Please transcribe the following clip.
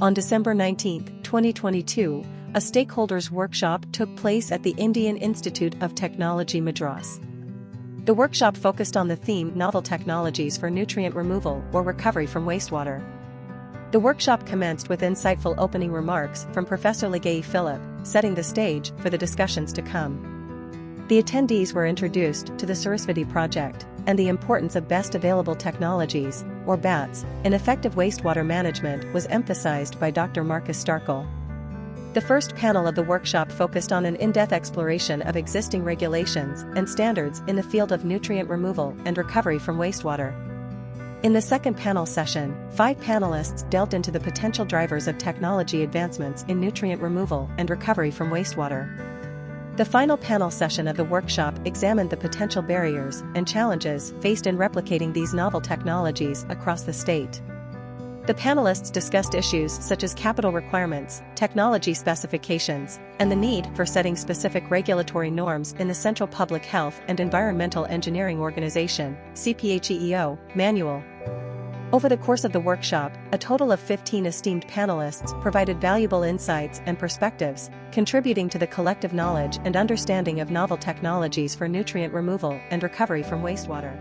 On December 19, 2022, a stakeholders workshop took place at the Indian Institute of Technology Madras. The workshop focused on the theme Novel Technologies for Nutrient Removal or Recovery from Wastewater. The workshop commenced with insightful opening remarks from Professor Legay Philip, setting the stage for the discussions to come. The attendees were introduced to the Saraswati project and the importance of best available technologies, or BATs, in effective wastewater management was emphasized by Dr. Marcus Starkel. The first panel of the workshop focused on an in-depth exploration of existing regulations and standards in the field of nutrient removal and recovery from wastewater. In the second panel session, 5 panelists delved into the potential drivers of technology advancements in nutrient removal and recovery from wastewater. The final panel session of the workshop examined the potential barriers and challenges faced in replicating these novel technologies across the state. The panelists discussed issues such as capital requirements, technology specifications, and the need for setting specific regulatory norms in the Central Public Health and Environmental Engineering Organization (CPHEEO) manual. Over the course of the workshop, a total of 15 esteemed panelists provided valuable insights and perspectives, contributing to the collective knowledge and understanding of novel technologies for nutrient removal and recovery from wastewater.